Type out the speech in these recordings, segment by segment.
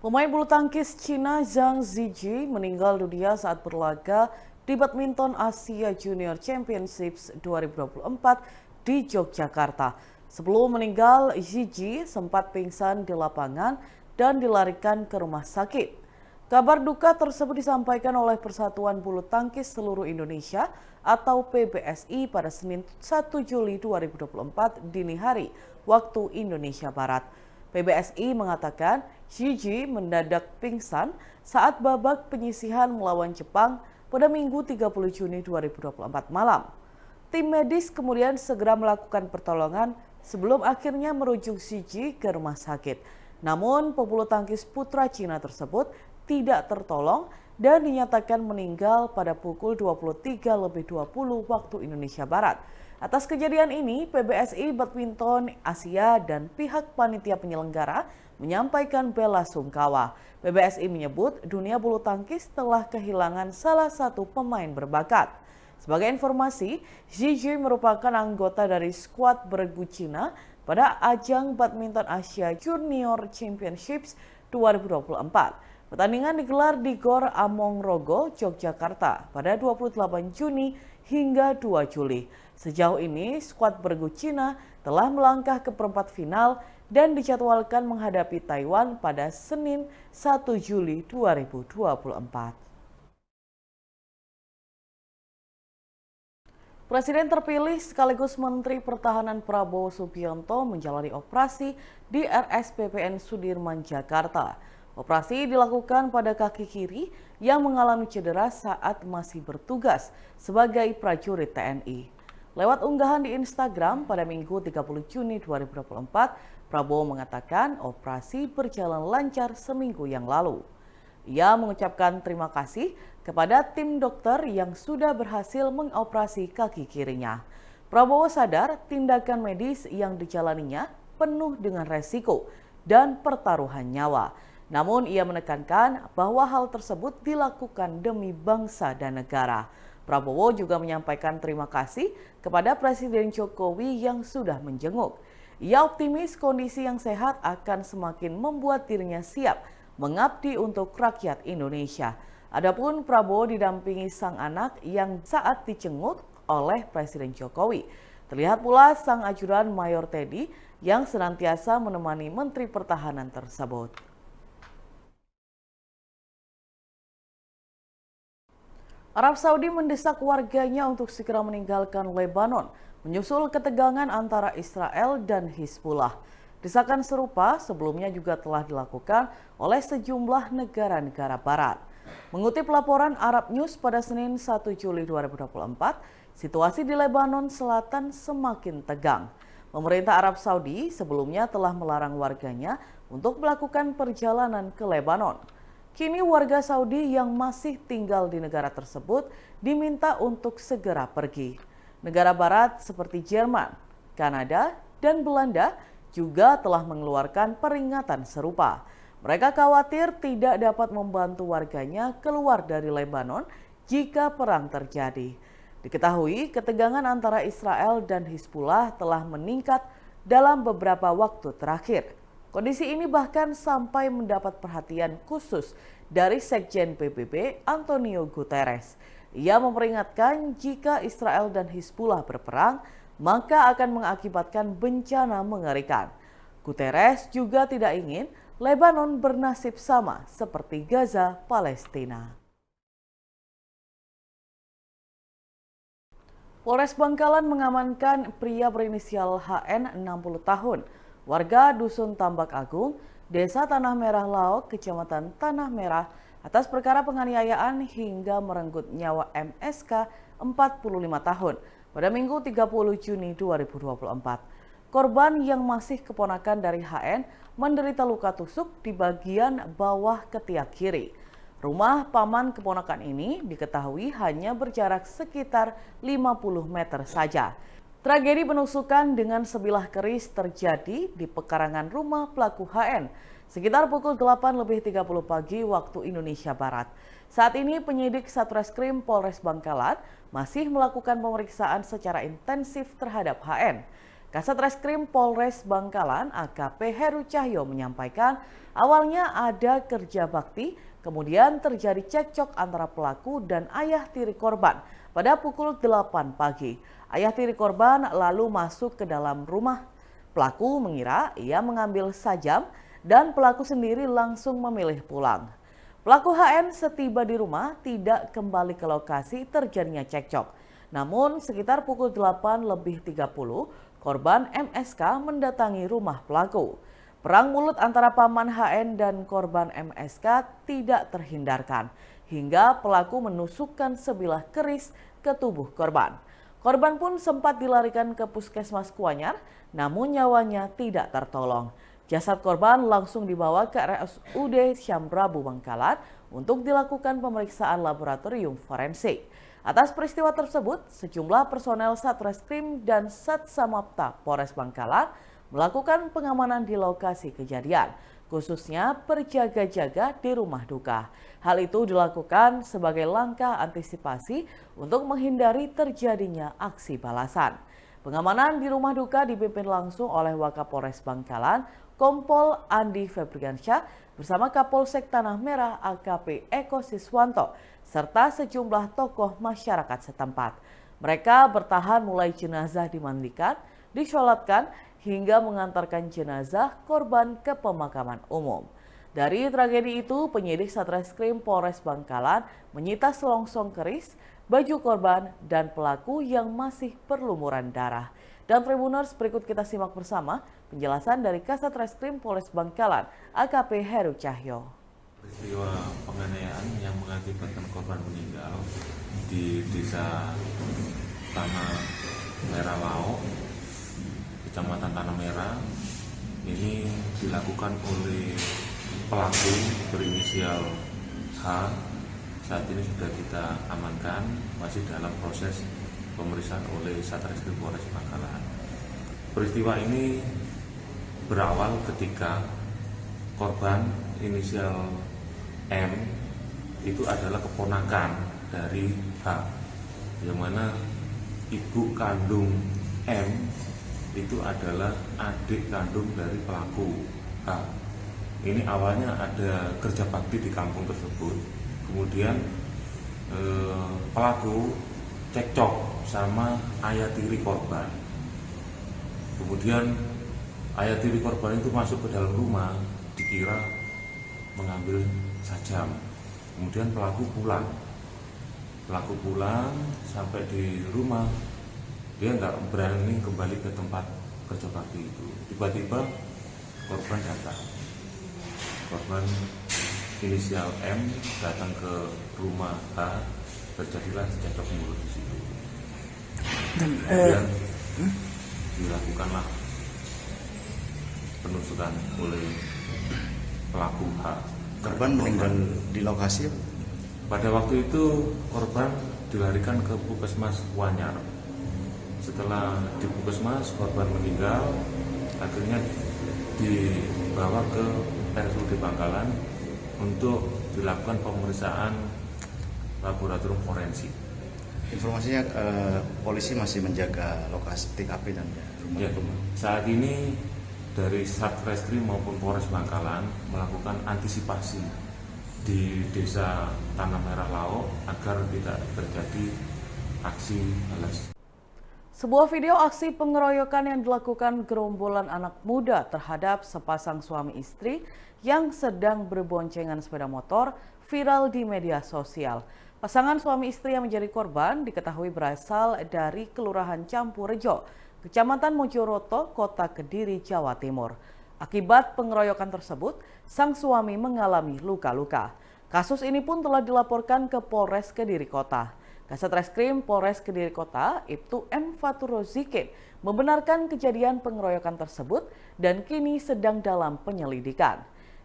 Pemain bulu tangkis Cina Zhang Zijie meninggal dunia saat berlaga di Badminton Asia Junior Championships 2024 di Yogyakarta. Sebelum meninggal, Zijie sempat pingsan di lapangan dan dilarikan ke rumah sakit. Kabar duka tersebut disampaikan oleh Persatuan Bulu Tangkis Seluruh Indonesia atau PBSI pada Senin 1 Juli 2024 dini hari waktu Indonesia Barat. PBSI mengatakan Zijie mendadak pingsan saat babak penyisihan melawan Jepang pada Minggu 30 Juni 2024 malam. Tim medis kemudian segera melakukan pertolongan sebelum akhirnya merujuk Zijie ke rumah sakit. Namun pebulu tangkis putra Cina tersebut tidak tertolong dan dinyatakan meninggal pada pukul 23.20 waktu Indonesia Barat. Atas kejadian ini, PBSI Badminton Asia dan pihak panitia penyelenggara menyampaikan bela sungkawa. PBSI menyebut dunia bulu tangkis telah kehilangan salah satu pemain berbakat. Sebagai informasi, Zijie merupakan anggota dari skuad beregu Cina pada ajang Badminton Asia Junior Championships 2024. Pertandingan digelar di Gor Among Rogo, Yogyakarta pada 28 Juni hingga 2 Juli. Sejauh ini, skuad beregu Cina telah melangkah ke perempat final dan dijadwalkan menghadapi Taiwan pada Senin 1 Juli 2024. Presiden terpilih sekaligus Menteri Pertahanan Prabowo Subianto menjalani operasi di RSPPN Sudirman, Jakarta. Operasi dilakukan pada kaki kiri yang mengalami cedera saat masih bertugas sebagai prajurit TNI. Lewat unggahan di Instagram pada Minggu 30 Juni 2024, Prabowo mengatakan operasi berjalan lancar seminggu yang lalu. Ia mengucapkan terima kasih kepada tim dokter yang sudah berhasil mengoperasi kaki kirinya. Prabowo sadar tindakan medis yang dijalaninya penuh dengan resiko dan pertaruhan nyawa. Namun ia menekankan bahwa hal tersebut dilakukan demi bangsa dan negara. Prabowo juga menyampaikan terima kasih kepada Presiden Jokowi yang sudah menjenguk. Ia optimis kondisi yang sehat akan semakin membuat dirinya siap mengabdi untuk rakyat Indonesia. Adapun Prabowo didampingi sang anak yang saat dijenguk oleh Presiden Jokowi. Terlihat pula sang ajudan Mayor Teddy yang senantiasa menemani Menteri Pertahanan tersebut. Arab Saudi mendesak warganya untuk segera meninggalkan Lebanon, menyusul ketegangan antara Israel dan Hizbullah. Desakan serupa sebelumnya juga telah dilakukan oleh sejumlah negara-negara barat. Mengutip laporan Arab News pada Senin 1 Juli 2024, situasi di Lebanon Selatan semakin tegang. Pemerintah Arab Saudi sebelumnya telah melarang warganya untuk melakukan perjalanan ke Lebanon. Kini warga Saudi yang masih tinggal di negara tersebut diminta untuk segera pergi. Negara barat seperti Jerman, Kanada, dan Belanda juga telah mengeluarkan peringatan serupa. Mereka khawatir tidak dapat membantu warganya keluar dari Lebanon jika perang terjadi. Diketahui ketegangan antara Israel dan Hizbullah telah meningkat dalam beberapa waktu terakhir. Kondisi ini bahkan sampai mendapat perhatian khusus dari Sekjen PBB Antonio Guterres. Ia memperingatkan jika Israel dan Hizbullah berperang, maka akan mengakibatkan bencana mengerikan. Guterres juga tidak ingin Lebanon bernasib sama seperti Gaza, Palestina. Polres Bangkalan mengamankan pria berinisial HN 60 tahun, warga Dusun Tambak Agung, Desa Tanah Merah Laok, Kecamatan Tanah Merah, atas perkara penganiayaan hingga merenggut nyawa MSK 45 tahun pada Minggu 30 Juni 2024. Korban yang masih keponakan dari HN menderita luka tusuk di bagian bawah ketiak kiri. Rumah paman keponakan ini diketahui hanya berjarak sekitar 50 meter saja. Tragedi penusukan dengan sebilah keris terjadi di pekarangan rumah pelaku HN sekitar pukul 8.30 pagi waktu Indonesia Barat. Saat ini penyidik Satreskrim Polres Bangkalan masih melakukan pemeriksaan secara intensif terhadap HN. Kasat Reskrim Polres Bangkalan AKP Heru Cahyo menyampaikan awalnya ada kerja bakti, kemudian terjadi cekcok antara pelaku dan ayah tiri korban pada pukul 8 pagi. Ayah tiri korban lalu masuk ke dalam rumah. Pelaku mengira ia mengambil sajam dan pelaku sendiri langsung memilih pulang. Pelaku HN setiba di rumah tidak kembali ke lokasi terjadinya cekcok. Namun sekitar pukul 8:30 korban MSK mendatangi rumah pelaku. Perang mulut antara paman HN dan korban MSK tidak terhindarkan hingga pelaku menusukkan sebilah keris ke tubuh korban. Korban pun sempat dilarikan ke puskesmas Kuanyar, namun nyawanya tidak tertolong. Jasad korban langsung dibawa ke RSUD Syambrabu Bangkalan untuk dilakukan pemeriksaan laboratorium forensik. Atas peristiwa tersebut, sejumlah personel Satreskrim dan Satsamapta Polres Bangkalan melakukan pengamanan di lokasi kejadian, khususnya berjaga-jaga di rumah duka. Hal itu dilakukan sebagai langkah antisipasi untuk menghindari terjadinya aksi balasan. Pengamanan di rumah duka dipimpin langsung oleh Wakapolres Bangkalan, Kompol Andi Febriansyah bersama Kapolsek Tanah Merah AKP Eko Siswanto serta sejumlah tokoh masyarakat setempat. Mereka bertahan mulai jenazah dimandikan, disolatkan hingga mengantarkan jenazah korban ke pemakaman umum. Dari tragedi itu, penyidik Satreskrim Polres Bangkalan menyita selongsong keris, baju korban, dan pelaku yang masih berlumuran darah. Dan Tribuners, berikut kita simak bersama penjelasan dari Kasat Reskrim Polres Bangkalan, AKP Heru Cahyo. Peristiwa penganiayaan yang mengakibatkan korban meninggal di desa Tanah Merah Lauk, Kecamatan Tanah Merah, ini dilakukan oleh pelaku berinisial H. Saat ini sudah kita amankan, masih dalam proses pemeriksaan oleh Satreskrim Polres Bangkalan. Peristiwa ini berawal ketika korban inisial M itu adalah keponakan dari H, yang mana ibu kandung M itu adalah adik kandung dari pelaku H. Ini awalnya ada kerja bakti di kampung tersebut, kemudian pelaku cekcok sama ayah tiri korban. Kemudian ayah tiri korban itu masuk ke dalam rumah, dikira mengambil sajam. Kemudian pelaku pulang sampai di rumah, dia nggak berani kembali ke tempat kerja bakti itu. Tiba-tiba korban datang. Korban inisial M datang ke rumah H, terjadilah cekcok mulut di situ. Kemudian dilakukanlah penusukan oleh pelaku H. Korban meninggal di lokasi? Pada waktu itu korban dilarikan ke Puskesmas Kuanyar. Setelah di Puskesmas korban meninggal, akhirnya dibawa ke RSUD Bangkalan untuk dilakukan pemeriksaan laboratorium forensik. Informasinya polisi masih menjaga lokasi TKP dan rumah. Saat ini dari Satreskrim maupun Polres Bangkalan melakukan antisipasi di desa Tanah Merah Lauk agar tidak terjadi aksi balas. Sebuah video aksi pengeroyokan yang dilakukan gerombolan anak muda terhadap sepasang suami istri yang sedang berboncengan sepeda motor viral di media sosial. Pasangan suami istri yang menjadi korban diketahui berasal dari Kelurahan Campurejo, Kecamatan Mojoroto, Kota Kediri, Jawa Timur. Akibat pengeroyokan tersebut, sang suami mengalami luka-luka. Kasus ini pun telah dilaporkan ke Polres Kediri Kota. Kasat Reskrim Polres Kediri Kota, Ibtu M. Fatur Rozikin, membenarkan kejadian pengeroyokan tersebut dan kini sedang dalam penyelidikan.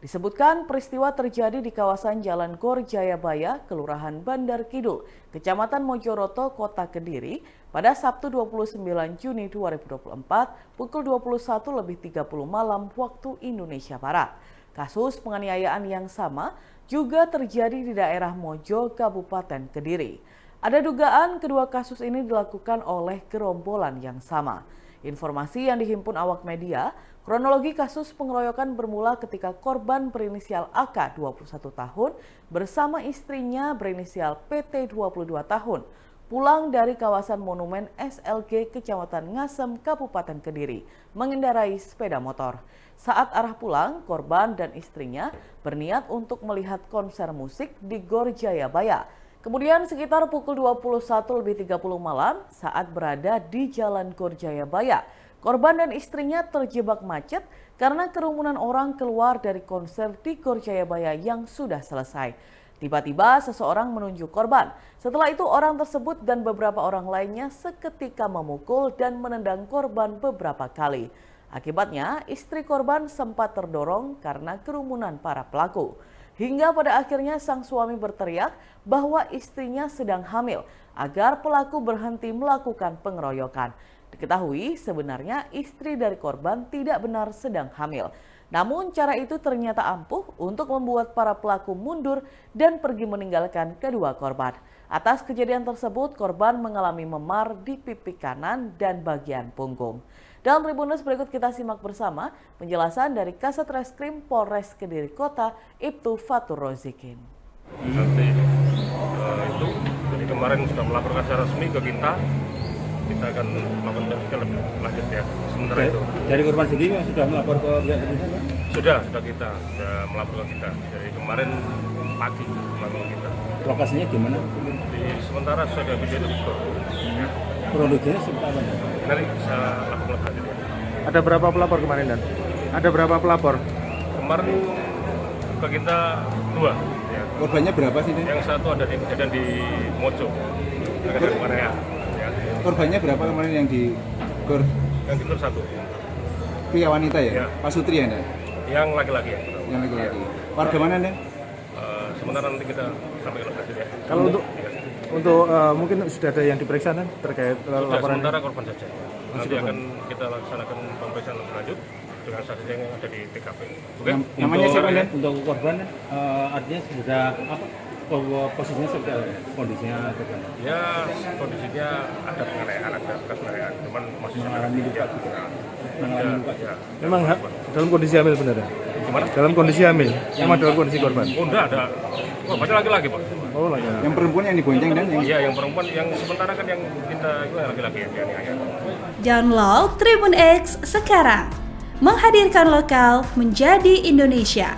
Disebutkan peristiwa terjadi di kawasan Jalan Gor Jayabaya, Kelurahan Bandar Kidul, Kecamatan Mojoroto, Kota Kediri, pada Sabtu 29 Juni 2024 pukul 21.30 malam waktu Indonesia Barat. Kasus penganiayaan yang sama juga terjadi di daerah Mojo, Kabupaten Kediri. Ada dugaan kedua kasus ini dilakukan oleh gerombolan yang sama. Informasi yang dihimpun awak media, kronologi kasus pengeroyokan bermula ketika korban berinisial AK 21 tahun bersama istrinya berinisial PT 22 tahun pulang dari kawasan Monumen SLG Kecamatan Ngasem, Kabupaten Kediri, mengendarai sepeda motor. Saat arah pulang, korban dan istrinya berniat untuk melihat konser musik di Gor Jayabaya. Kemudian sekitar pukul 21.30 malam saat berada di Jalan Gor Jayabaya, korban dan istrinya terjebak macet karena kerumunan orang keluar dari konser di Gor Jayabaya yang sudah selesai. Tiba-tiba seseorang menunjuk korban. Setelah itu orang tersebut dan beberapa orang lainnya seketika memukul dan menendang korban beberapa kali. Akibatnya istri korban sempat terdorong karena kerumunan para pelaku. Hingga pada akhirnya sang suami berteriak bahwa istrinya sedang hamil agar pelaku berhenti melakukan pengeroyokan. Diketahui sebenarnya istri dari korban tidak benar sedang hamil. Namun cara itu ternyata ampuh untuk membuat para pelaku mundur dan pergi meninggalkan kedua korban. Atas kejadian tersebut, korban mengalami memar di pipi kanan dan bagian punggung. Dalam Tribunnews berikut kita simak bersama penjelasan dari Kasat Reskrim Polres Kediri Kota, Ibtu Fatur Rozikin. Nanti itu jadi kemarin sudah melaporkan secara resmi ke kita akan melakukan penyidikan lebih lanjut ya. Sementara itu dari korban sendiri sudah melapor ke pihak kepolisian? Sudah melapor ke kita. Dari kemarin pagi melapor ke kita. Lokasinya di mana? Sementara sudah ada video itu. Ya. Kronologinya seperti apa? Nanti bisa lakukan lebih lanjut ya. Ada berapa pelapor kemarin dan? Ada berapa pelapor? Kemarin ke kita 2. Ya. Korbannya berapa sih? Yang satu ada di kejadian di Mojo. Dekat Korea. Ya. Korbannya berapa kemarin yang di Gor? Yang di Gor 1. Pria wanita ya? Ya. Pak Sutri ya? Yang laki-laki ya. Yang laki-laki. Warga mana anda? Sementara nanti kita sampaikan lebih lanjut ya. Kalau untuk mungkin sudah ada yang diperiksa kan terkait laporan sementara korban saja. Nanti akan kita laksanakan pemeriksaan lebih lanjut dengan saksi yang ada di TKP. Oke? Namanya siapa dan? Untuk korban artinya sudah apa? Posisinya seperti apa? Kondisinya korban? Ya kondisinya ada penganiayaan, ada bekas penganiayaan, cuman masih mengalami luka. Mengalami luka. Ya. memang dalam kondisi hamil benar ya? Gimana? Dalam kondisi hamil? Memang dalam kondisi korban? Oh enggak ada. Korbannya laki-laki Pak. Oh lagi. Yang perempuan yang dibonceng dan yang? Iya yang perempuan, yang sementara kan yang kita itu yang laki-laki ya. Download Tribun X sekarang, menghadirkan lokal menjadi Indonesia.